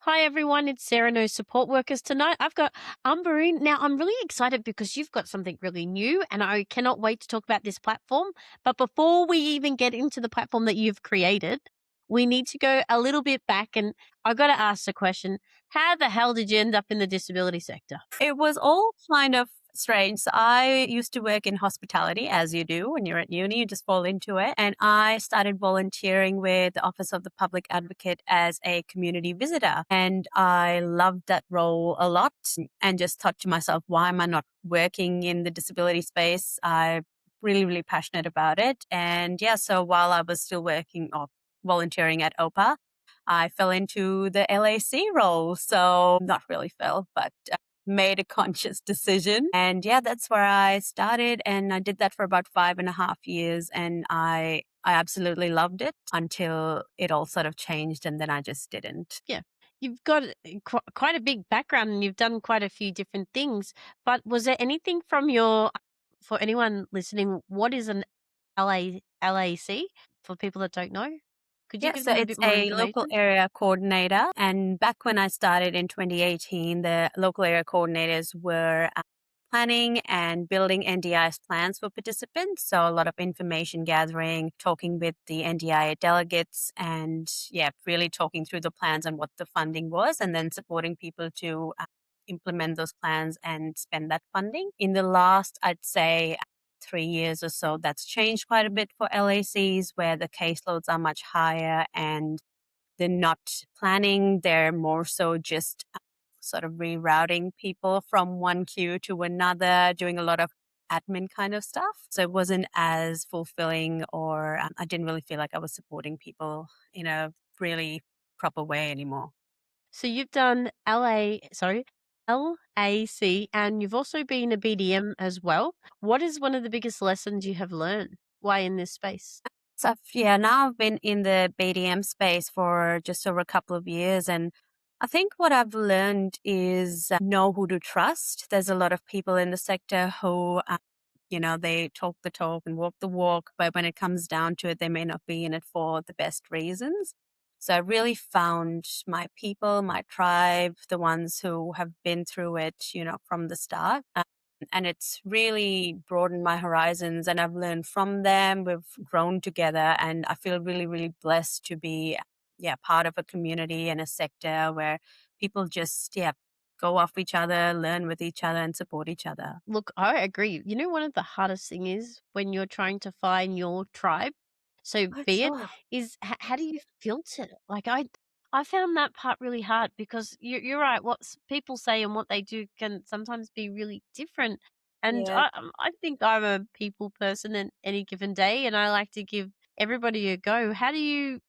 Hi everyone, it's Sarah No Support Workers. Tonight I've got Umberine. Now I'm really excited because you've got something really new and I cannot wait to talk about this platform. But before we even get into the platform that you've created, we need to go a little bit back and I've got to ask the question, how the hell did you end up in the disability sector? It was all kind of strange. So I used to work in hospitality, as you do when you're at uni, you just fall into it. And I started volunteering with the Office of the Public Advocate as a community visitor. And I loved that role a lot and just thought to myself, why am I not working in the disability space? I'm really passionate about it. And yeah, so while I was still working or volunteering at OPA, I fell into the LAC role. So not really fell, but made a conscious decision. And yeah, that's where I started. And I did that for about 5.5 years. And I absolutely loved it until it all sort of changed. And then I just didn't. Yeah. You've got quite a big background and you've done quite a few different things. But was there anything from for anyone listening, what is an LAC for people that don't know? Could you Yeah, give so them a it's bit more a local information? area coordinator. And back when I started in 2018, the local area coordinators were planning and building NDIS plans for participants. So a lot of information gathering, talking with the NDIA delegates, and yeah, really talking through the plans and what the funding was, and then supporting people to implement those plans and spend that funding. In the last, I'd say, 3 years or so, that's changed quite a bit for LACs where the caseloads are much higher and they're not planning, they're more so just sort of rerouting people from one queue to another, doing a lot of admin kind of stuff. So it wasn't as fulfilling, or I didn't really feel like I was supporting people in a really proper way anymore. So you've done LAC, and you've also been a BDM as well. What is one of the biggest lessons you have learned? Why in this space? So yeah, now I've been in the BDM space for just over a couple of years, and I think what I've learned is know who to trust. There's a lot of people in the sector who, they talk the talk and walk the walk, but when it comes down to it, they may not be in it for the best reasons. So I really found my people, my tribe, the ones who have been through it, from the start. And it's really broadened my horizons and I've learned from them. We've grown together and I feel really blessed to be, yeah, part of a community and a sector where people just, yeah, go off each other, learn with each other and support each other. Look, I agree. You know, one of the hardest thing is when you're trying to find your tribe. So Oh, be it sure. is how do you filter? Like I found that part really hard because you're right. What people say and what they do can sometimes be really different. And Yeah. I think I'm a people person in any given day, and I like to give everybody a go. How do you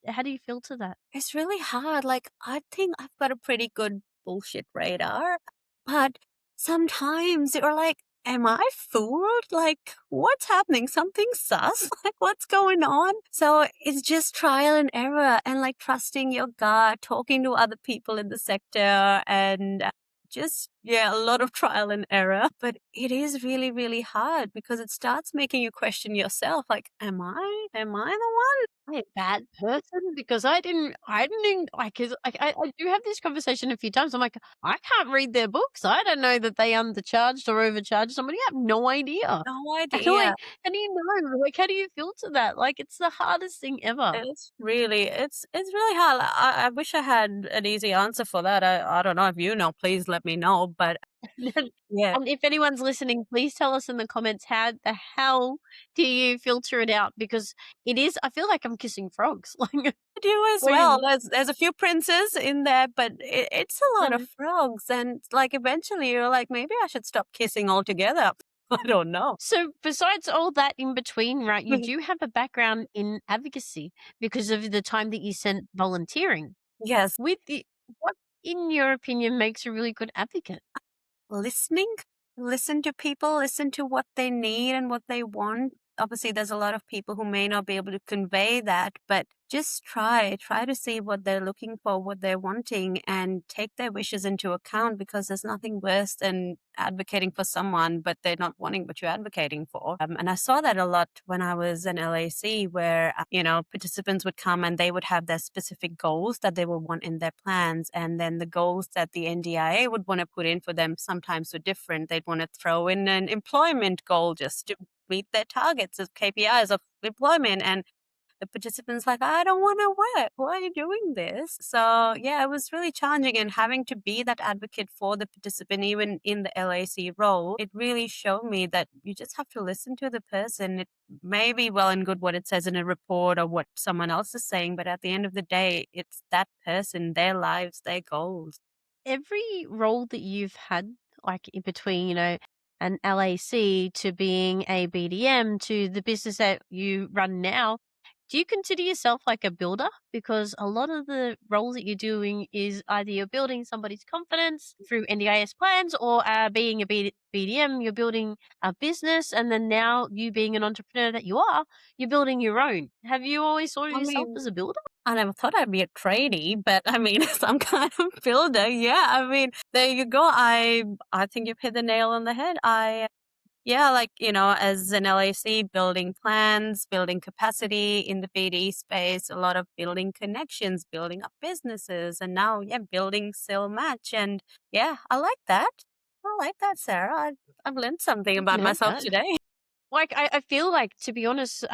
filter that? It's really hard. Like, I think I've got a pretty good bullshit radar, but sometimes you're like, am I fooled? Like, what's happening? Something sus? Like, what's going on? So it's just trial and error and like trusting your gut, talking to other people in the sector and just, yeah, a lot of trial and error. But it is really hard because it starts making you question yourself. Like, am I the I a bad person because I didn't like 'cause I do have this conversation a few times. I'm like, I can't read their books. I don't know that they undercharged or overcharged somebody. I have no idea. one? No Like, idea. how do you know? Like, how do you filter that? Like, it's the hardest thing ever. It's really hard. I wish I had an easy answer for that. I don't know if you know. Please let me know. But yeah, And if anyone's listening, please tell us in the comments how the hell do you filter it out? Because it is I feel like I'm kissing frogs. Like, I do as well. when There's a few princes in there, but it's a lot of frogs, and like eventually you're like, maybe I should stop kissing altogether. I don't know. So, besides all that in between, right, you do have a background in advocacy because of the time that you spent volunteering. Yes, With the what, in your opinion, makes a really good advocate? listening, listen to people, listen to what they need and what they want. Obviously, there's a lot of people who may not be able to convey that, but just try to see what they're looking for, what they're wanting, and take their wishes into account, because there's nothing worse than advocating for someone, but they're not wanting what you're advocating for. And I saw that a lot when I was in LAC, where, participants would come and they would have their specific goals that they would want in their plans. And then the goals that the NDIA would want to put in for them sometimes were different. They'd want to throw in an employment goal just to meet their targets as KPIs of employment. And the participants like, I don't want to work. Why are you doing this? So yeah, it was really challenging, and having to be that advocate for the participant, even in the LAC role, it really showed me that you just have to listen to the person. It may be well and good what it says in a report or what someone else is saying, but at the end of the day, it's that person, their lives, their goals. Every role that you've had, like in between, an LAC to being a BDM to the business that you run now, do you consider yourself like a builder? Because a lot of the roles that you're doing is either you're building somebody's confidence through NDIS plans, or being a BDM, you're building a business. And then now, you being an entrepreneur that you are, you're building your own. Have you always saw I yourself mean, as a builder? I never thought I'd be a trainee, but I mean, some kind of builder. Yeah, I mean, there you go. I think you've hit the nail on the head. Yeah, like, as an LAC, building plans, building capacity in the BD space, a lot of building connections, building up businesses, and now, yeah, building SIL Match. And yeah, I like that. I like that, Sarah. I've learned something You about can have myself that. today. Like, I feel like, to be honest,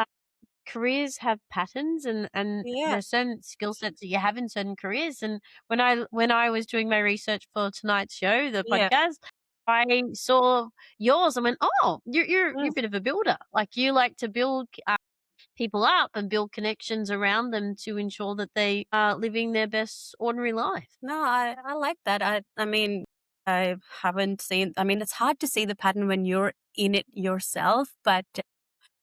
careers have patterns, and Yeah. there's certain skill sets that you have in certain careers. And when I was doing my research for tonight's show, the Yeah. podcast, I saw yours and went, "Oh, you're Mm. a bit of a builder. Like, you like to build people up and build connections around them to ensure that they are living their best ordinary life." No, I like that. I mean, I haven't seen, I mean, it's hard to see the pattern when you're in it yourself, but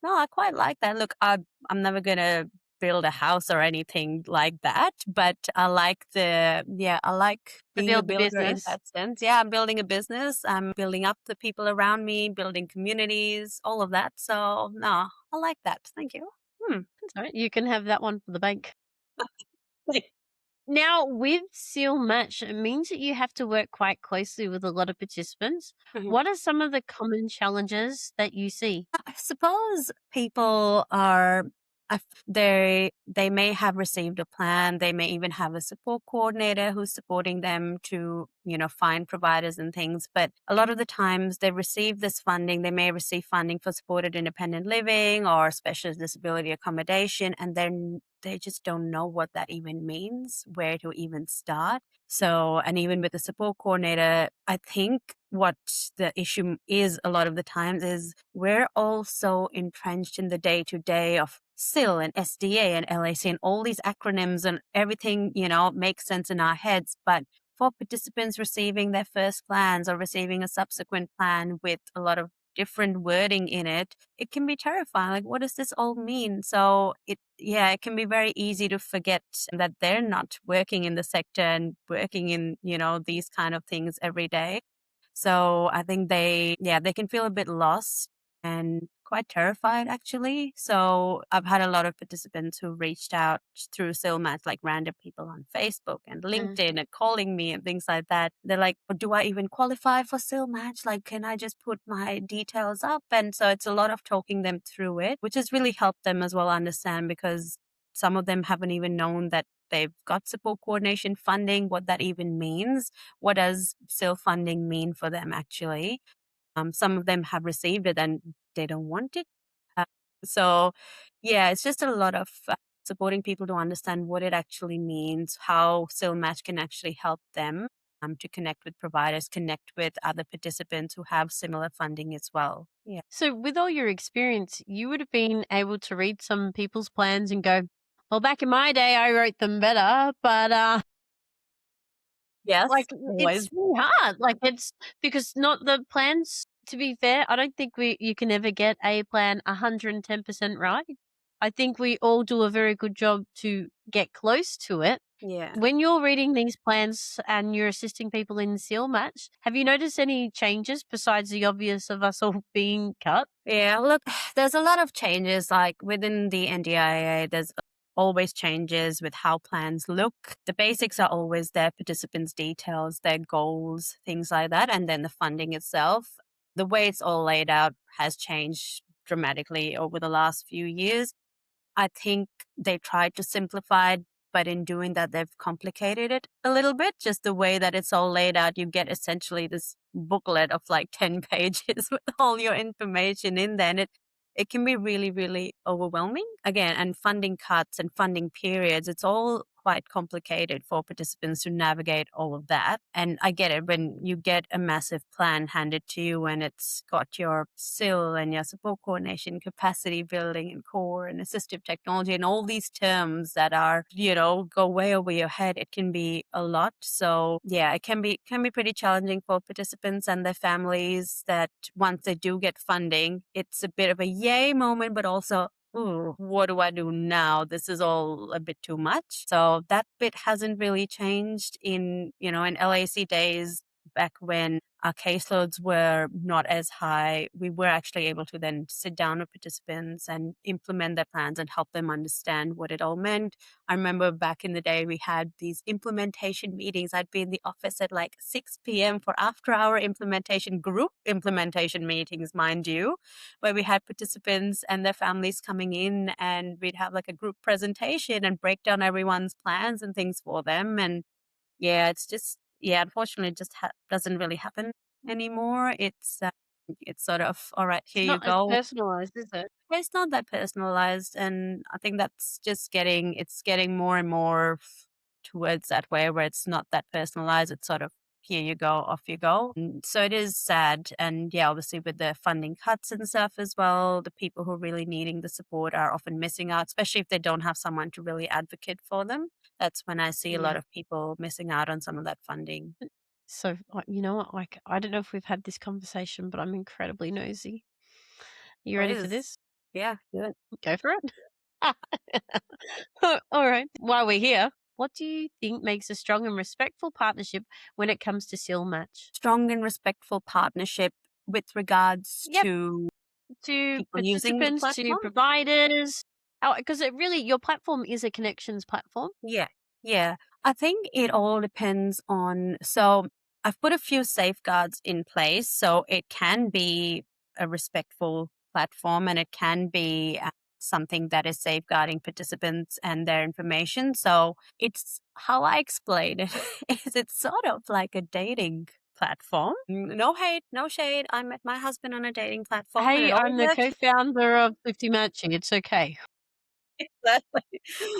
no, I quite like that. Look, I'm never gonna build a house or anything like that, but I like To being a build the builder in business. that sense. Yeah, I'm building a business. I'm building up the people around me, building communities, all of that. So no, I like that. Thank you. Hmm. That's all right. You can have that one for the bank. Now, with SEAL Match, it means that you have to work quite closely with a lot of participants. What are some of the common challenges that you see? I suppose people are they may have received a plan, they may even have a support coordinator who's supporting them to, find providers and things, but a lot of the times they receive this funding, they may receive funding for supported independent living or special disability accommodation, and they just don't know what that even means, where to even start. So, and even with the support coordinator, I think what the issue is a lot of the times is we're all so entrenched in the day to day of SIL and SDA and LAC and all these acronyms, and everything, makes sense in our heads. But for participants receiving their first plans or receiving a subsequent plan with a lot of different wording in it, it can be terrifying. Like, what does this all mean? So it can be very easy to forget that they're not working in the sector and working in, these kind of things every day. So I think they can feel a bit lost and quite terrified actually. So I've had a lot of participants who reached out through SILMAT, like random people on Facebook and Mm. LinkedIn and calling me and things like that. They're like, "But do I even qualify for SILMAT? Like, can I just put my details up?" And so it's a lot of talking them through it, which has really helped them as well understand, because some of them haven't even known that they've got support coordination funding, what that even means. What does SIL funding mean for them actually? Some of them have received it and they don't want it. Uh, so, yeah, it's just a lot of supporting people to understand what it actually means, how SIL Match can actually help them to connect with providers, connect with other participants who have similar funding as well. Yeah. So, with all your experience, you would have been able to read some people's plans and go, "Well, back in my day, I wrote them better." But Yes, like, it's always. really hard. Like, it's because not the plans. To be fair, I don't think you can ever get a plan 110% right. I think we all do a very good job to get close to it. Yeah. When you're reading these plans and you're assisting people in SEAL Match, have you noticed any changes besides the obvious of us all being cut? Yeah, look, there's a lot of changes like within the NDIA. There's always changes with how plans look. The basics are always their participants' details, their goals, things like that, and then the funding itself. The way it's all laid out has changed dramatically over the last few years. I think they tried to simplify it, but in doing that, they've complicated it a little bit. Just the way that it's all laid out, you get essentially this booklet of like 10 pages with all your information in there. And it can be really, really overwhelming. Again, and funding cuts and funding periods, it's all quite complicated for participants to navigate all of that. And I get it when you get a massive plan handed to you and it's got your SIL and your support coordination, capacity building and core and assistive technology and all these terms that are, go way over your head. It can be a lot. So yeah, it can be pretty challenging for participants and their families that once they do get funding, it's a bit of a yay moment, but also ooh, what do I do now? This is all a bit too much. So that bit hasn't really changed in LAC days back when our caseloads were not as high. We were actually able to then sit down with participants and implement their plans and help them understand what it all meant. I remember back in the day, we had these implementation meetings. I'd be in the office at like 6 p.m. for after hour implementation, group implementation meetings, mind you, where we had participants and their families coming in and we'd have like a group presentation and break down everyone's plans and things for them. And yeah, it's just, yeah, unfortunately, it just doesn't really happen anymore. It's sort of, all right, It's here you not as go. personalized, is it? It's not that personalized, and I think that's just getting more and more towards that way where it's not that personalized. It's sort of here you go, off you go. So it is sad, and yeah, obviously with the funding cuts and stuff as well, the people who are really needing the support are often missing out, especially if they don't have someone to really advocate for them. That's when I see a lot Yeah. of people missing out on some of that funding. So, you know what? Like, I don't know if we've had this conversation, but I'm incredibly nosy. You ready for Please, this? yeah, good. Go for it. All right. While we're here, what do you think makes a strong and respectful partnership when it comes to SIL Match? Strong and respectful partnership with regards Yep. to To people using the participants, to platform? providers. Because it really, your platform is a connections platform. Yeah, yeah. I think it all depends on. So I've put a few safeguards in place, so it can be a respectful platform, and it can be something that is safeguarding participants and their information. So it's how I explain it is it's sort of like a dating platform. No hate, no shade. I met my husband on a dating platform, and it Hey, all I'm the works. co-founder of 50 Matching. It's okay. Exactly.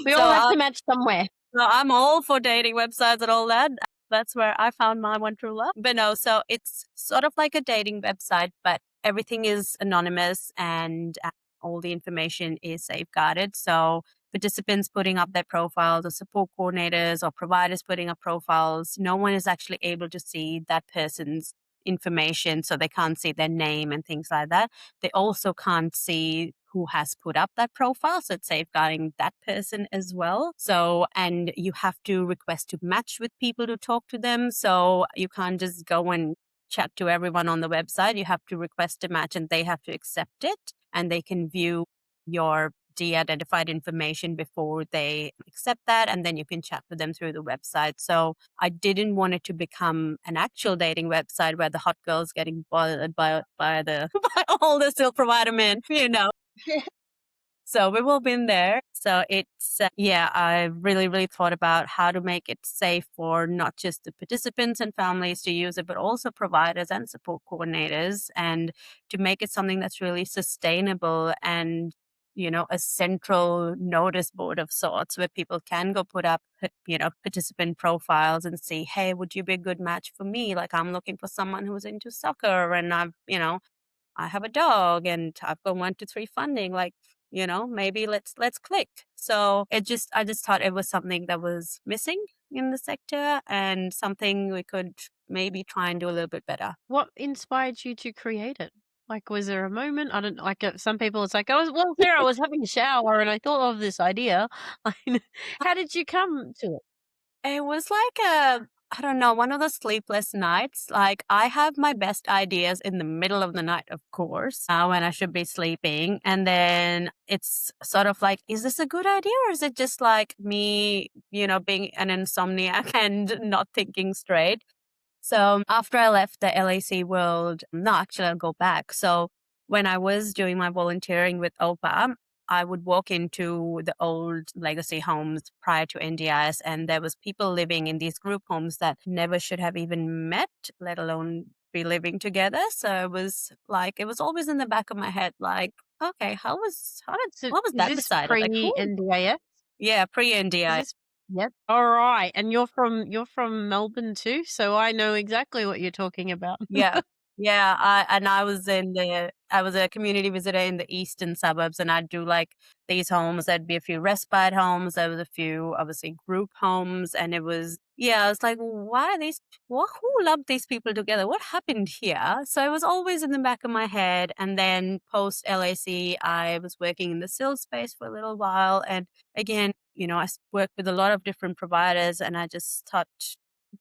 We So all have to match somewhere. no, I'm all for dating websites and all that. That's where I found my one true love. But no, so it's sort of like a dating website, but everything is anonymous and all the information is safeguarded. So participants putting up their profiles or support coordinators or providers putting up profiles, no one is actually able to see that person's information. So they can't see their name and things like that. They also can't see who has put up that profile. So it's safeguarding that person as well. So, and you have to request to match with people to talk to them. So you can't just go and chat to everyone on the website. You have to request a match and they have to accept it and they can view your de-identified information before they accept that, and then you can chat with them through the website. So I didn't want it to become an actual dating website where the hot girls getting bothered by the by all the still provider men. So we've all been there. So it's, yeah, I really, really thought about how to make it safe for not just the participants and families to use it, but also providers and support coordinators, and to make it something that's really sustainable and, a central notice board of sorts where people can go put up, participant profiles and see, hey, would you be a good match for me? Like I'm looking for someone who's into soccer and I have a dog and I've got 1 to 3 funding. Like, maybe let's click. So I just thought it was something that was missing in the sector and something we could maybe try and do a little bit better. What inspired you to create it? Like, was there a moment? I don't like, some people, it's like, Sarah, I was having a shower and I thought of this idea." Like, how did you come to it? It was like I don't know, one of those sleepless nights. Like, I have my best ideas in the middle of the night, of course, when I should be sleeping. And then it's sort of like, is this a good idea, or is it just like me, being an insomniac and not thinking straight? So after I left the LAC world, no, actually, I'll go back. So when I was doing my volunteering with OPA, I would walk into the old legacy homes prior to NDIS, and there was people living in these group homes that never should have even met, let alone be living together. So it was like, it was always in the back of my head, like, okay, So, what was is that this decided? Like, who? pre-NDIS? Yeah, pre Is NDIS. this Yep. Alright, and you're from Melbourne too, so I know exactly what you're talking about. Yeah. Yeah, I was a community visitor in the eastern suburbs, and I'd do, like, these homes. There'd be a few respite homes, there was a few, obviously, group homes, and it was yeah, I was like, "Why are these who lumped these people together? What happened here?" So it was always in the back of my head, and then post LAC, I was working in the SIL space for a little while, and again, worked with a lot of different providers, and I just thought,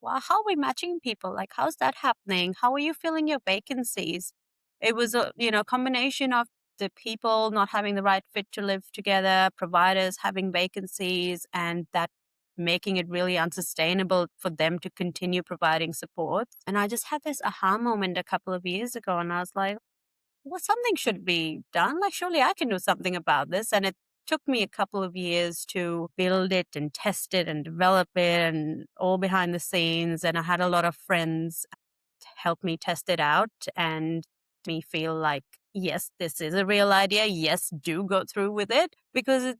well, how are we matching people? Like, how's that happening? How are you filling your vacancies? It was a, combination of the people not having the right fit to live together, providers having vacancies, and that making it really unsustainable for them to continue providing support. And I just had this aha moment a couple of years ago, and I was like, well, something should be done. Like, surely I can do something about this. And it took me a couple of years to build it and test it and develop it, and all behind the scenes. And I had a lot of friends to help me test it out and me feel like, yes, this is a real idea. Yes, do go through with it, because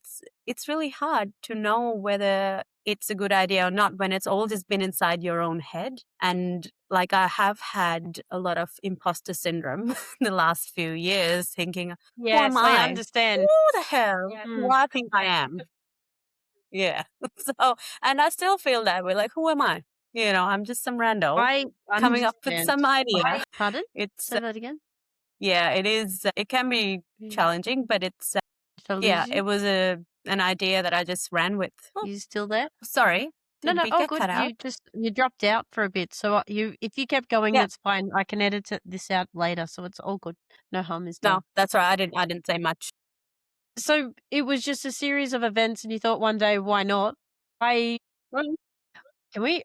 it's really hard to know whether it's a good idea or not when it's all just been inside your own head. And like, I have had a lot of imposter syndrome the last few years, thinking, who am Yes, I I? understand. Who the hell do Mm, I think I am? Yeah. So, and I still feel that way. Like, who am I? I'm just some rando I coming up with understand. some idea. Pardon? It's, Say that again? yeah, it is. It can be Mm. challenging, but it's, Did I yeah, lose it you? was an idea that I just ran with. Oh, You still there? sorry. No, Did no, we oh, get good. cut out? You dropped out for a bit, so, if you kept going, Yeah. that's fine. I can edit this out later, so it's all good. No harm is No, done. that's right. I didn't say much. So, it was just a series of events and you thought one day, "Why not?" I Well,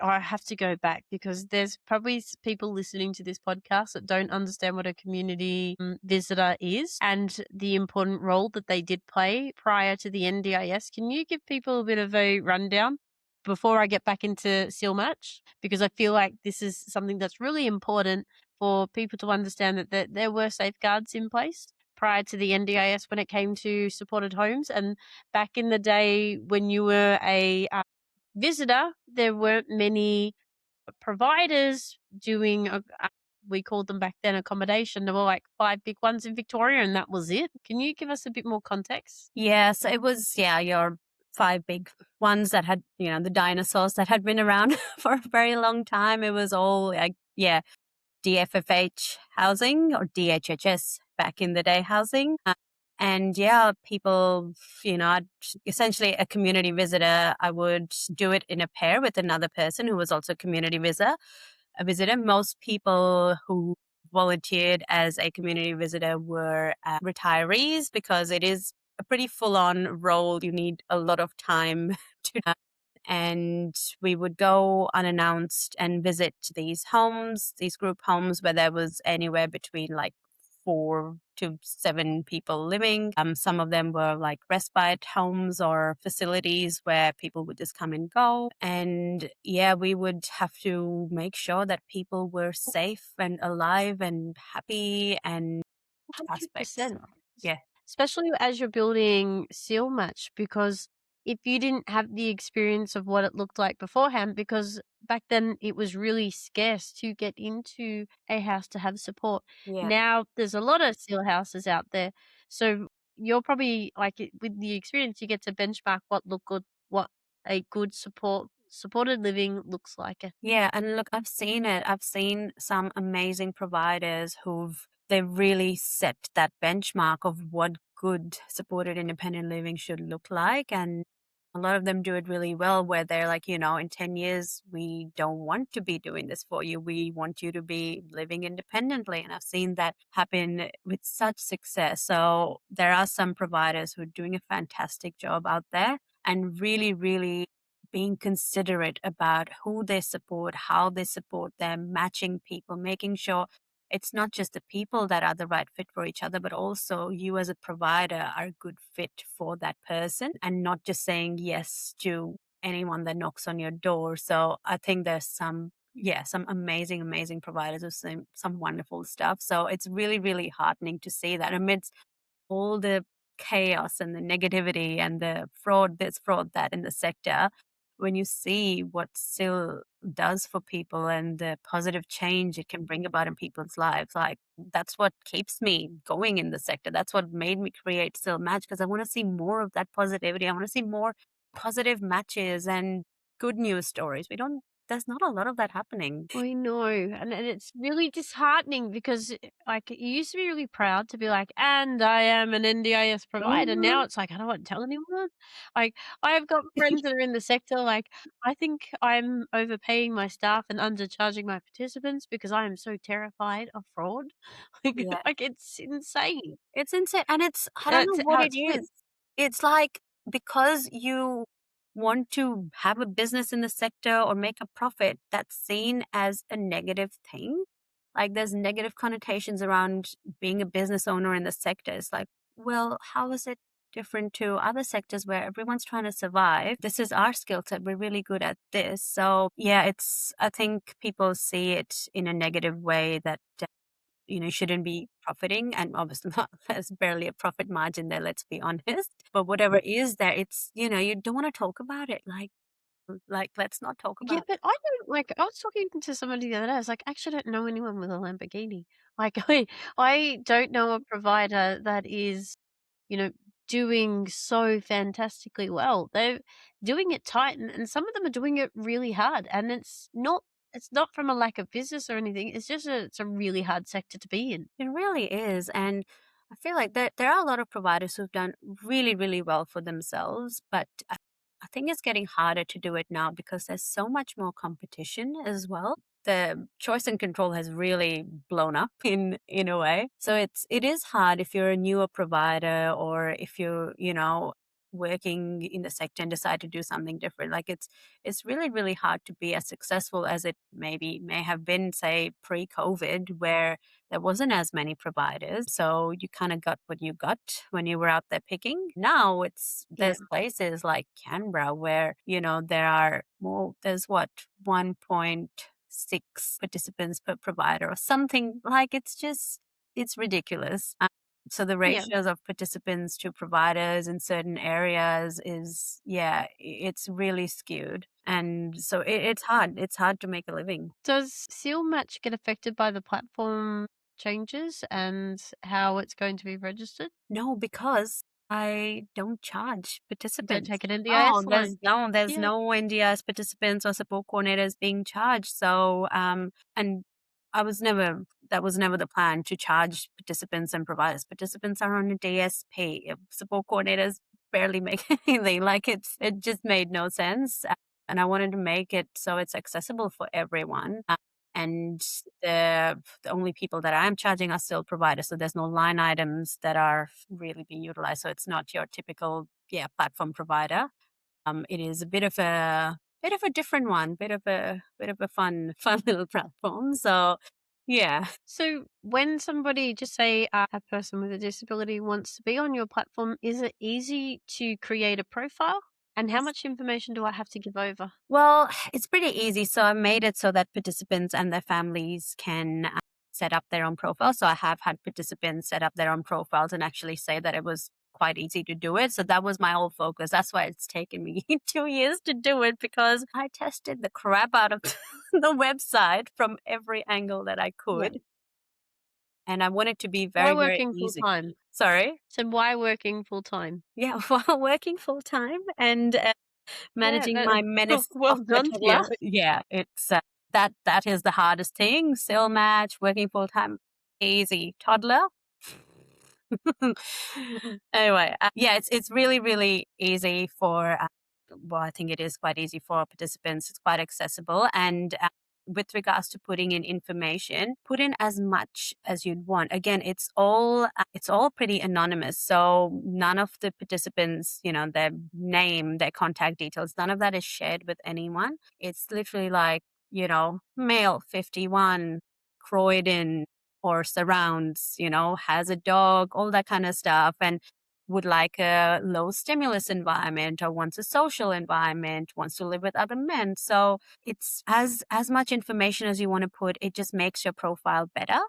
I have to go back because there's probably people listening to this podcast that don't understand what a community visitor is and the important role that they did play prior to the NDIS. Can you give people a bit of a rundown before I get back into SIL Match? Because I feel like this is something that's really important for people to understand that there were safeguards in place prior to the NDIS when it came to supported homes. And back in the day when you were a visitor, there weren't many providers doing we called them back then accommodation. There were like 5 big ones in Victoria and that was it. Can you give us a bit more context? yes, it was, yeah, your five big ones that had, the dinosaurs that had been around for a very long time. It was all like, yeah, DFFH housing, or DHHS back in the day housing. And yeah, people, I'd essentially a community visitor. I would do it in a pair with another person who was also a community visitor. Most people who volunteered as a community visitor were retirees, because it is a pretty full on role. You need a lot of time to and we would go unannounced and visit these homes, these group homes, where there was anywhere between like 4 to 7 people living. Some of them were like respite homes or facilities where people would just come and go. And yeah, we would have to make sure that people were safe and alive and happy and aspects. 100%. Yeah. Especially as you're building seal match, because if you didn't have the experience of what it looked like beforehand, because back then it was really scarce to get into a house to have support. Yeah. Now there's a lot of seal houses out there. So you're probably like with the experience, you get to benchmark what a good supported living looks like. Yeah, and look, I've seen it. I've seen some amazing providers who've they really set that benchmark of what good supported independent living should look like. And a lot of them do it really well, where they're like, in 10 years, we don't want to be doing this for you. We want you to be living independently. And I've seen that happen with such success. So there are some providers who are doing a fantastic job out there and really, really being considerate about who they support, how they support them, matching people, making sure it's not just the people that are the right fit for each other, but also you as a provider are a good fit for that person and not just saying yes to anyone that knocks on your door. So I think there's some amazing, amazing providers with some wonderful stuff. So it's really, really heartening to see that amidst all the chaos and the negativity and the fraud, this fraud, that in the sector, when you see what SIL does for people and the positive change it can bring about in people's lives, like that's what keeps me going in the sector. That's what made me create SIL Match, because I want to see more of that positivity. I want to see more positive matches and good news stories. There's not a lot of that happening. I know, and it's really disheartening because, like, you used to be really proud to be like, "And I am an NDIS provider." Mhm. Now it's like, I don't want to tell anyone. Like, I've got friends that are in the sector, like, I think I'm overpaying my staff and undercharging my participants because I am so terrified of fraud. Yeah. It's insane. It's insane, and I don't know That's what how it it's been. is. It's like because you want to have a business in the sector or make a profit, that's seen as a negative thing. Like, there's negative connotations around being a business owner in the sector. It's like, well, how is it different to other sectors where everyone's trying to survive? This is our skill set. We're really good at this. So, yeah, I think people see it in a negative way that shouldn't be profiting. And obviously, not, there's barely a profit margin there, let's be honest. But whatever is there, you don't want to talk about it. Like, let's not talk Yeah, about but I don't like I was talking to somebody the other day, I was like, "I actually don't know anyone with a Lamborghini." Like, I don't know a provider that is, you know, doing so fantastically well. They're doing it tight, and some of them are doing it really hard, and it's not from a lack of business or anything, it's just it's a really hard sector to be in. it. It really is. And I feel like there are a lot of providers who've done really, really well for themselves, but I think it's getting harder to do it now because there's so much more competition as well. The choice and control has really blown up in a way. So it is hard if you're a newer provider or if you're, working in the sector and decide to do something different. Like it's really, really hard to be as successful as it maybe may have been, say, pre-COVID, where there wasn't as many providers. So you kind of got what you got when you were out there picking. Now Yeah. there's places like Canberra where, there's what, 1.6 participants per provider or something. Like it's ridiculous. So the Yeah. ratios of participants to providers in certain areas is, yeah, it's really skewed. And so it's hard. It's hard to make a living. Does SEAL Match get affected by the platform changes and how it's going to be registered? No, because I don't charge You don't participants. take an NDIS No, line? there's Yeah. no NDIS participants or support coordinators being charged. So, and I was never that was never the plan to charge participants and providers. Participants are on a DSP. Support coordinators barely make anything. Like it just made no sense. And I wanted to make it so it's accessible for everyone. And the only people that I'm charging are still providers. So there's no line items that are really being utilized. So it's not your typical, platform provider. It is a bit of a different one, bit of a fun fun little platform. So yeah. So when somebody, just say a person with a disability wants to be on your platform, is it easy to create a profile? And how much information do I have to give over? Well, it's pretty easy. So I made it so that participants and their families can set up their own profile. So I have had participants set up their own profiles and actually say that it was quite easy to do it. So that was my whole focus. That's why it's taken me 2 years to do it, because I tested the crap out of the website from every angle that I Yeah. could. And I want it to be Why very, very working full easy. time? Sorry. So why working full time? Yeah, while working full time and Yeah, managing that my menace well of a done to toddler. you. Yeah, it's that is the hardest thing. SIL Match, working full time. Easy. Toddler? Anyway, yeah, it's really, really easy for, well, I think it is quite easy for participants. It's quite accessible. And with regards to putting in information, put in as much as you'd want. Again, it's all pretty anonymous. So none of the participants, their name, their contact details, none of that is shared with anyone. It's literally like, male 51, Croydon, or surrounds, has a dog, all that kind of stuff, and would like a low stimulus environment or wants a social environment, wants to live with other men. So it's as much information as you want to put, it just makes your profile better.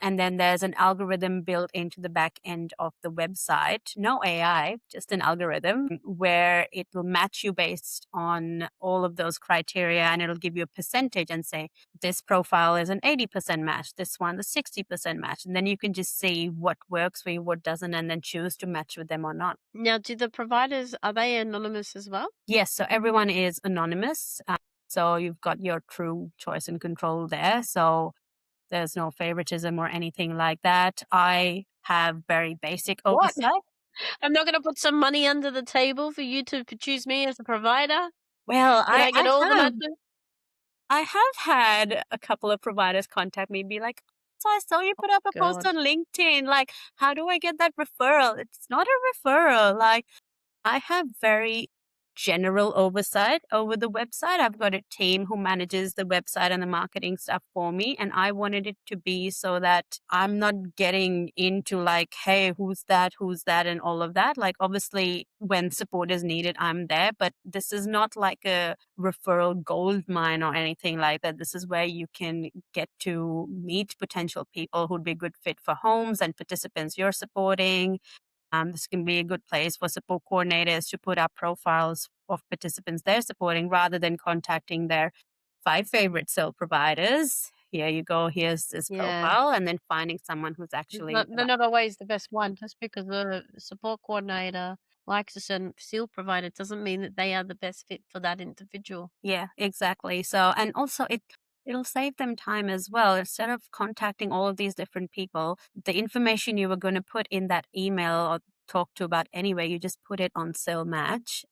And then there's an algorithm built into the back end of the website. No AI, just an algorithm where it will match you based on all of those criteria, and it'll give you a percentage and say, this profile is an 80% match, this one a 60% match. And then you can just see what works for you, what doesn't, and then choose to match with them or not. Now, do the providers, are they anonymous as well? Yes, so everyone is anonymous. So you've got your true choice and control there. So there's no favoritism or anything like that. I have very basic What? oversight. I'm not going to put some money under the table for you to choose me as a provider Well, when I, I get I all the have matches. I have had a couple of providers contact me and be like, so I saw you put up a post God. on LinkedIn. Like, how do I get that referral? It's not a referral. Like, I have very general oversight over the website. I've got a team who manages the website and the marketing stuff for me. And I wanted it to be so that I'm not getting into like, hey, who's that, and all of that. Like, obviously, when support is needed, I'm there. But this is not like a referral gold mine or anything like that. This is where you can get to meet potential people who'd be a good fit for homes and participants you're supporting. This can be a good place for support coordinators to put up profiles of participants they're supporting rather than contacting their 5 favorite SIL providers. Here you go, here's this Yeah. profile, and then finding someone who's actually They're not always the best one. Just because the support coordinator likes a certain SIL provider doesn't mean that they are the best fit for that individual. Yeah, exactly. So, and also it'll save them time as well. Instead of contacting all of these different people, the information you were going to put in that email or talk to about anyway, you just put it on SIL Match.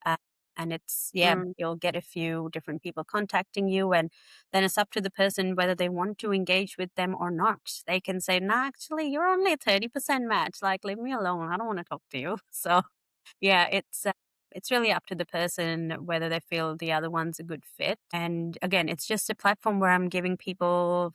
And it's, yeah, Mm. you'll get a few different people contacting you. And then it's up to the person whether they want to engage with them or not. They can say, nah, actually, you're only a 30% match. Like, leave me alone. I don't want to talk to you. So, yeah, it's really up to the person whether they feel the other one's a good fit. And again, it's just a platform where I'm giving people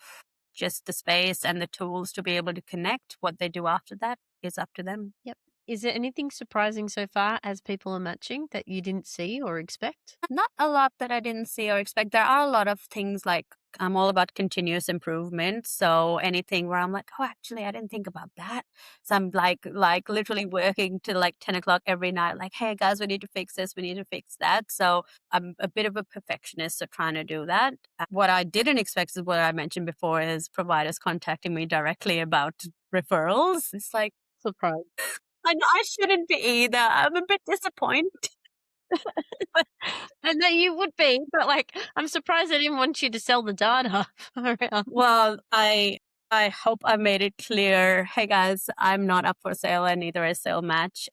just the space and the tools to be able to connect. What they do after that is up to them. Yep. Is there anything surprising so far as people are matching that you didn't see or expect? Not a lot that I didn't see or expect. There are a lot of things like I'm all about continuous improvement. So anything where I'm like, oh, actually, I didn't think about that. So I'm like literally working till like 10 o'clock every night. Like, hey guys, we need to fix this. We need to fix that. So I'm a bit of a perfectionist. So trying to do that. What I didn't expect is what I mentioned before is providers contacting me directly about referrals. It's like, Surprise. I know I shouldn't be either. I'm a bit disappointed. And then you would be, but like, I'm surprised they didn't want you to sell the data around. Well, I hope I made it clear. Hey guys, I'm not up for sale and neither is SIL Match.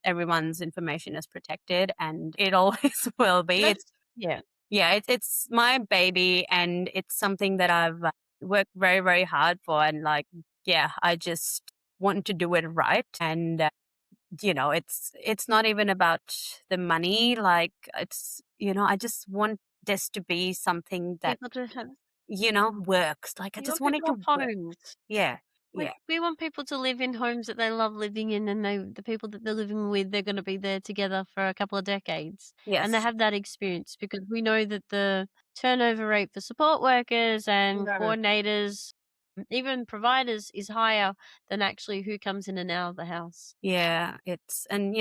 Everyone's information is protected and it always will be. That's, yeah. Yeah, it's my baby and it's something that I've worked very, very hard for. And like, yeah, I just want to do it right. And it's not even about the money. Like I just want this to be something that People to have, works. Like I we just want want it people to to have work. homes. Yeah. We Yeah. we want people to live in homes that they love living in, and the people that they're living with, they're gonna be there together for a couple of decades, and they Yes. have that experience because we know that the turnover rate for support workers and No. coordinators, even providers, is higher than actually who comes in and out of the house. Yeah, and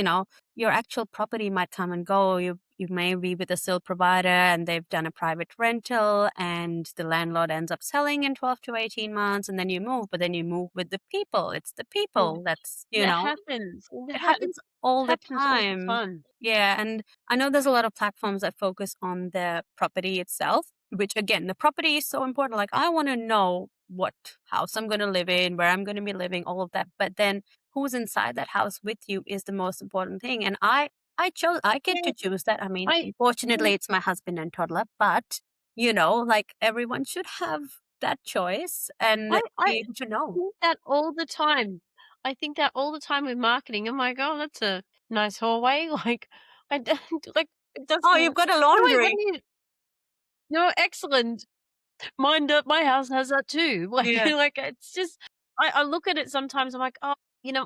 your actual property might come and go. You may be with a SIL provider and they've done a private rental and the landlord ends up selling in 12 to 18 months and then you move, but then you move with the people. It's the Mm. people that's, That happens. it happens all the Happens all the time. time. Yeah, and I know there's a lot of platforms that focus on the property itself, which again, the property is so important. Like I want to know what house I'm going to live in, where I'm going to be living, all of that. But then who's inside that house with you is the most important thing. And I get Yeah, to choose that. I mean, I unfortunately, it's my husband and toddler, but like everyone should have that choice and I be able to know. think that all the time. I think that all the time with marketing. I'm like, "Oh, that's a nice hallway." Like, I don't like, it doesn't. Oh, you've Oh, got a wait, what laundry. do you no, excellent. My house has that too. Yeah. Like, it's just I look at it sometimes, I'm like, "Oh,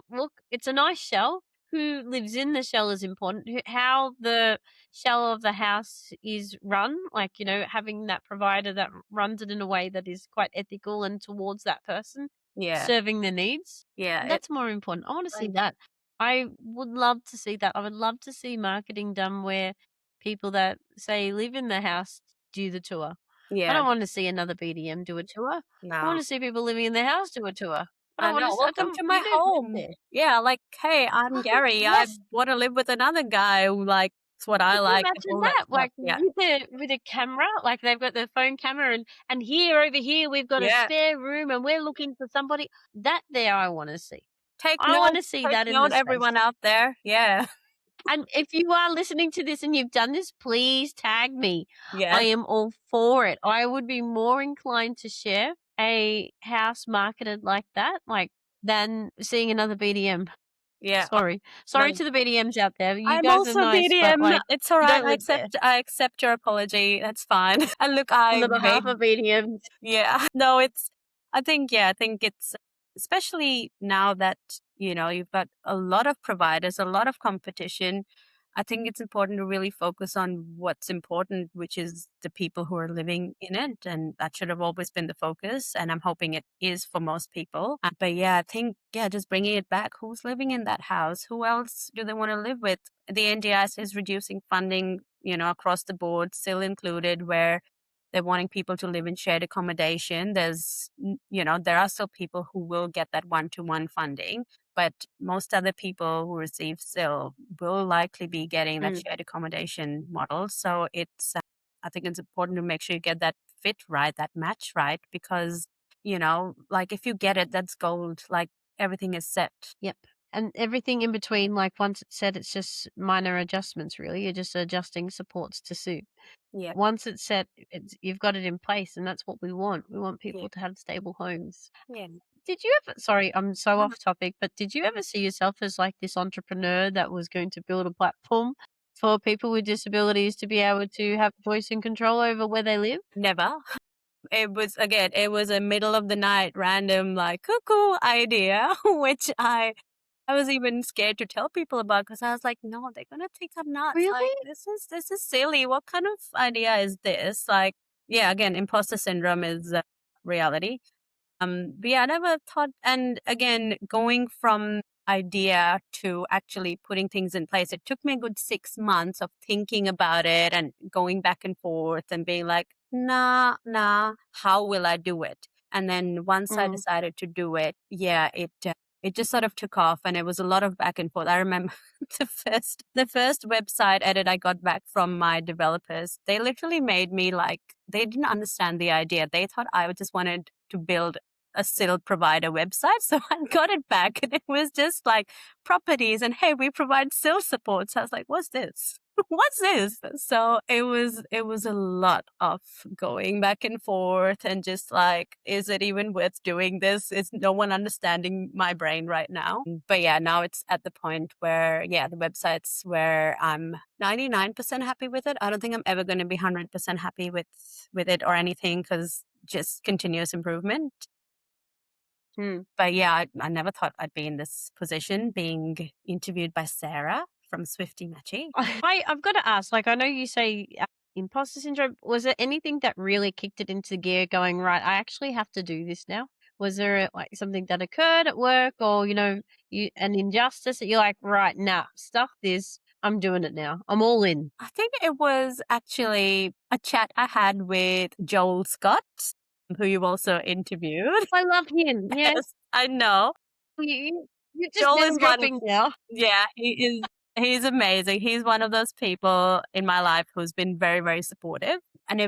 look, it's a nice shell. Who lives in the shell is important. How the shell of the house is run, like, having that provider that runs it in a way that is quite ethical and towards that person, Yeah. serving their needs, Yeah. that's more important. I wanna see Like, that. I would love to see that. I would love to see marketing done where people that, say, live in the house do the tour. I yeah. don't wanna see another BDM do a tour. I No. wanna see people living in their house do a tour. I know. I Welcome don't to my you don't live home. there. Yeah, like, hey, I'm Oh, Gary. I yes. want to live with another guy who likes what I Could you like and imagine all that that? stuff. Like, Yeah. with a camera, like, they've got their phone camera and here, over here, we've got a Yeah. spare room and we're looking for somebody. That there I wanna see. Take I note. wanna see Take that in note, the space. everyone out there. Yeah. And if you are listening to this and you've done this, please tag me. I Yes. am all for it. I would be more inclined to share a house marketed like that, like, than seeing another BDM. Yeah. Sorry. Sorry No. to the BDMs out there. You I'm guys are also nice, but, BDM. like, It's all you right. don't live there. I accept your apology. That's fine. And look, On I the behalf made of BDMs. yeah. No, I think it's especially now that, you've got a lot of providers, a lot of competition. I think it's important to really focus on what's important, which is the people who are living in it. And that should have always been the focus. And I'm hoping it is for most people. But yeah, I think, yeah, just bringing it back. Who's living in that house? Who else do they want to live with? The NDIS is reducing funding, across the board, still included, where they're wanting people to live in shared accommodation. There are still people who will get that one-to-one funding, but most other people who receive SIL will likely be getting that Mm. shared accommodation model. So I think it's important to make sure you get that fit right, that match right, because, like if you get it, that's gold. Like everything is set. Yep. And everything in between, like, once it's set, it's just minor adjustments, really. You're just adjusting supports to suit. Yeah. Once it's set, you've got it in place, and that's what we want. We want Yeah. people to have stable homes. Yeah. Did you ever sorry, I'm so Mhm. off topic, but did you ever see yourself as, like, this entrepreneur that was going to build a platform for people with disabilities to be able to have choice and control over where they live? Never. It was a middle of the night random like cuckoo idea, which I was even scared to tell people about because I was like, no, they're gonna think I'm nuts. Like Really? this is silly. What kind of idea is this? Like, yeah, again, imposter syndrome is reality. But yeah, I never thought, and again, going from idea to actually putting things in place, it took me a good 6 months of thinking about it and going back and forth and being like, nah, how will I do it? And then once I Mm. decided to do it, yeah, it just sort of took off and it was a lot of back and forth. I remember the first website edit I got back from my developers, they literally made me like, they didn't understand the idea. They thought I just wanted to build a SIL provider website. So I got it back and it was just like properties and hey, we provide SIL support. So I was like, what's this? What's this? So it was a lot of going back and forth and just like, is it even worth doing this? Is no one understanding my brain right now? But yeah, now it's at the point where, yeah, the website's where I'm 99% happy with it. I don't think I'm ever going to be 100% happy with it or anything because just continuous improvement. Mm. But yeah, I never thought I'd be in this position being interviewed by Sarah from Swifty Matchy. I've gotta ask, like, I know you say, imposter syndrome. Was there anything that really kicked it into gear going, "Right, I actually have to do this now"? Was there, like, something that occurred at work or, an injustice that you're like, "Right, nah, stuff this. I'm doing it now. I'm all in." I think it was actually a chat I had with Joel Scott, who you've also interviewed. I love him, yeah. Yes, I know. You're just Joel is name one of dropping now. yeah, he's amazing. He's one of those people in my life who's been very, very supportive. and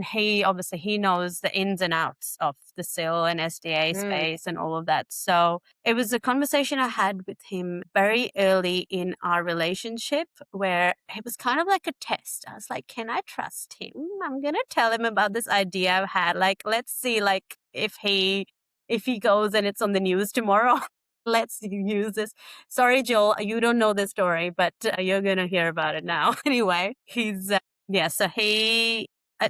he knows the ins and outs of the SIL and SDA Mm. space and all of that. So it was a conversation I had with him very early in our relationship where it was kind of like a test. I was like, can I trust him? I'm going to tell him about this idea I've had. Like, let's see, like, if he goes and it's on the news tomorrow, let's use this. Sorry, Joel, you don't know the story, but you're going to hear about it now. Anyway, so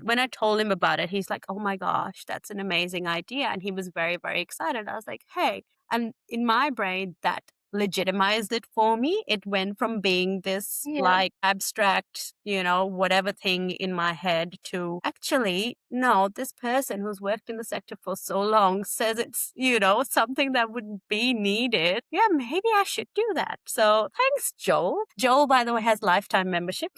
when I told him about it, he's like, oh my gosh, that's an amazing idea. And he was very, very excited. I was like, hey, and in my brain, that legitimized it for me. It went from being this Yeah. like abstract, whatever thing in my head to actually, no, this person who's worked in the sector for so long says it's, something that would be needed. Yeah, maybe I should do that. So thanks, Joel. Joel, by the way, has lifetime membership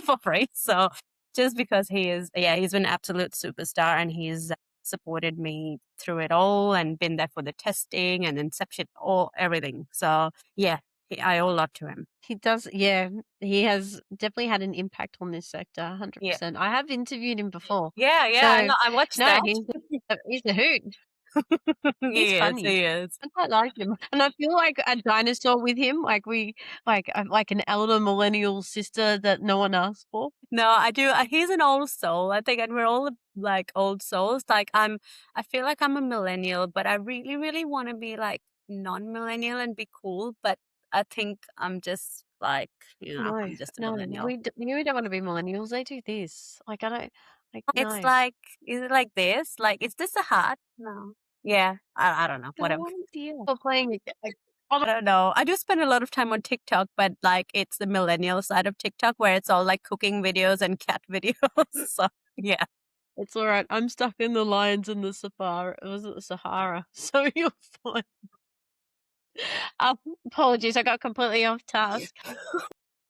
for free. So just because he's been an absolute superstar and he's supported me through it all and been there for the testing and inception, everything. So yeah, I owe a lot to him. He does, yeah. He has definitely had an impact on this sector, Yeah. 100%. I have interviewed him before. Yeah, I So, know. I watched no, that. he's a hoot. He's He is, funny. he is. I quite like him. And I feel like a dinosaur with him, like an elder millennial sister that no one asked for. No, I do. He's an old soul, I think, and we're all like old souls. Like I feel like I'm a millennial, but I really, really want to be like non-millennial and be cool. But I think I'm just like, No, I'm just a no, millennial. we don't wanna be millennials, they do this. Like, I don't It's no. like, is it like this? Like, is this a heart? No. Yeah, I don't know. Got Whatever. no idea. For playing a I don't know. I do spend a lot of time on TikTok, but like it's the millennial side of TikTok where it's all like cooking videos and cat videos. So yeah. it's alright, I'm stuck in the lions in the Sahara. Was it the Sahara? So you're fine. Apologies, I got completely off task.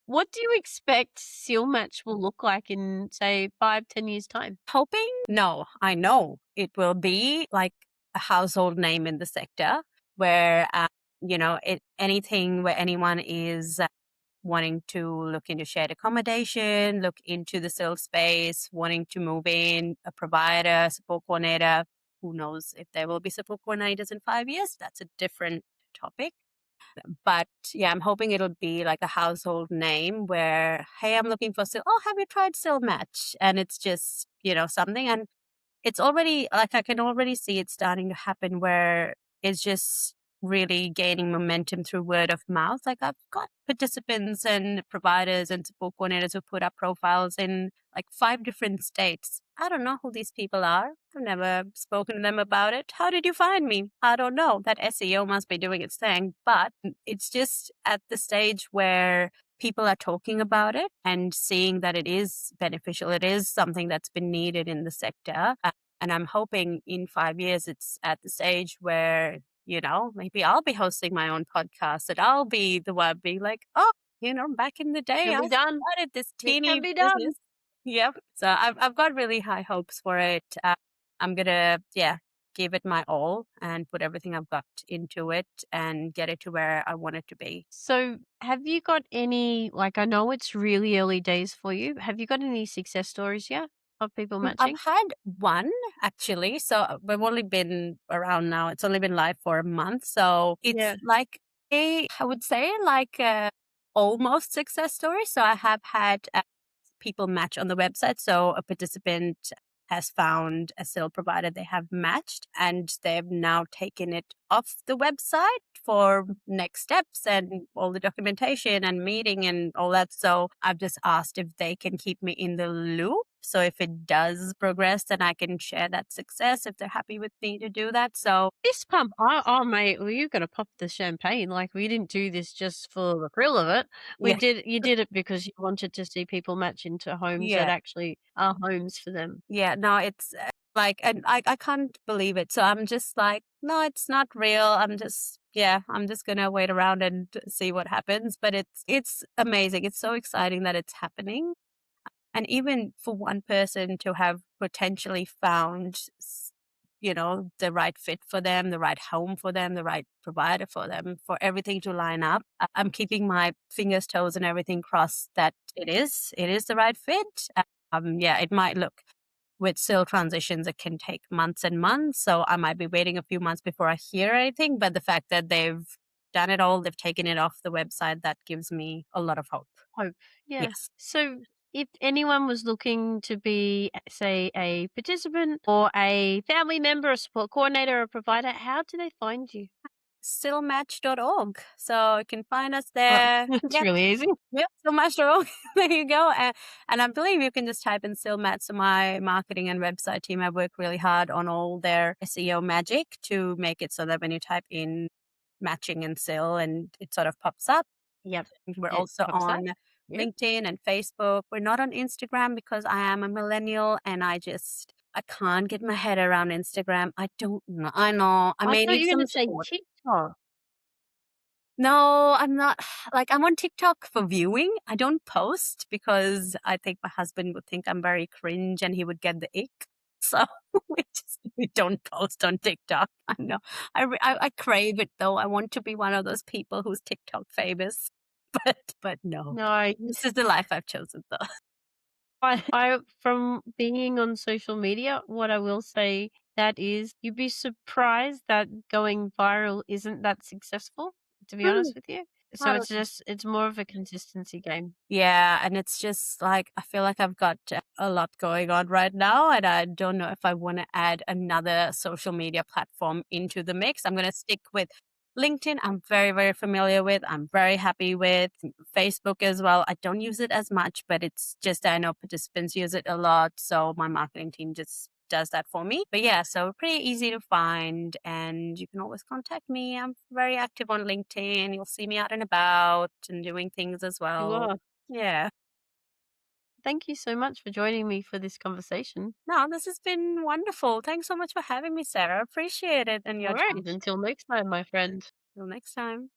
What do you expect SEAL Match will look like in, say, 5, 10 years' time? Hoping? No, I know it will be like a household name in the sector where, anything where anyone is wanting to look into shared accommodation, look into the sales space, wanting to move in, a provider, support coordinator. Who knows if there will be support coordinators in 5 years? That's a different topic. But yeah, I'm hoping it'll be like a household name where, hey, I'm looking for SIL. Oh, have you tried SIL Match? And it's just, something. And it's already like I can already see it starting to happen where it's just really gaining momentum through word of mouth. Like I've got participants and providers and support coordinators who put up profiles in like 5 different states. I don't know who these people are. I've never spoken to them about it. How did you find me? I don't know. That SEO must be doing its thing. But it's just at the stage where people are talking about it and seeing that it is beneficial. It is something that's been needed in the sector. And I'm hoping in 5 years it's at the stage where, maybe I'll be hosting my own podcast and I'll be the one being like, oh, back in the day, Can I be done. started this It can teeny be done. business. Yep. So I've got really high hopes for it. I'm going to, give it my all and put everything I've got into it and get it to where I want it to be. So, have you got any, like, I know it's really early days for you. Have you got any success stories yet of people matching? I've had one actually. So we've only been around now. It's only been live for a month. So it's Yeah. like I would say like a almost success story. So I have had people match on the website. So a participant has found a SIL provider they have matched and they've now taken it off the website for next steps and all the documentation and meeting and all that. So I've just asked if they can keep me in the loop. So if it does progress, then I can share that success if they're happy with me to do that. So Fist pump. Oh, mate, well, you gotta pop the champagne. Like, we didn't do this just for the thrill of it. yeah, You did it because you wanted to see people match into homes that yeah. actually are homes for them. Yeah, no, it's like, and I can't believe it. So I'm just like, no, it's not real. I'm just gonna wait around and see what happens. But it's amazing. It's so exciting that it's happening. And even for one person to have potentially found, the right fit for them, the right home for them, the right provider for them, for everything to line up. I'm keeping my fingers, toes, and everything crossed that it is the right fit. Yeah, it might look with SIL transitions, it can take months and months. So I might be waiting a few months before I hear anything. But the fact that they've done it all, they've taken it off the website, that gives me a lot of hope. Hope. Yeah. Yes. So if anyone was looking to be, say, a participant or a family member, a support coordinator, or a provider, how do they find you? SILmatch.org. So you can find us Oh, there. that's Yep. really easy. Yep. SILmatch.org. There you go. And I believe you can just type in SILMatch. So my marketing and website team have worked really hard on all their SEO magic to make it so that when you type in matching and SIL and it sort of pops up. Yep. We're It also pops up. on Yep. LinkedIn and Facebook. We're not on Instagram because I am a millennial and I can't get my head around Instagram. I don't know. I know. I I may thought need you were some gonna say support. TikTok. No, I'm not. Like, I'm on TikTok for viewing. I don't post because I think my husband would think I'm very cringe and he would get the ick. So we don't post on TikTok. I know. I crave it though. I want to be one of those people who's TikTok famous. But no. No, This is the life I've chosen though. I from being on social media, what I will say that is you'd be surprised that going viral isn't that successful, to be Mm, honest with you. So totally. it's more of a consistency game. Yeah, and it's just like I feel like I've got a lot going on right now, and I don't know if I want to add another social media platform into the mix. I'm going to stick with LinkedIn. I'm very, very familiar with. I'm very happy with Facebook as well. I don't use it as much, but it's just I know participants use it a lot, so my marketing team just does that for me. But yeah, so pretty easy to find, and you can always contact me. I'm very active on LinkedIn. You'll see me out and about and doing things as You well. are. Yeah. Thank you so much for joining me for this conversation. No, this has been wonderful. Thanks so much for having me, Sarah. Appreciate it and All your right, time. until next time, my friend. Till next time.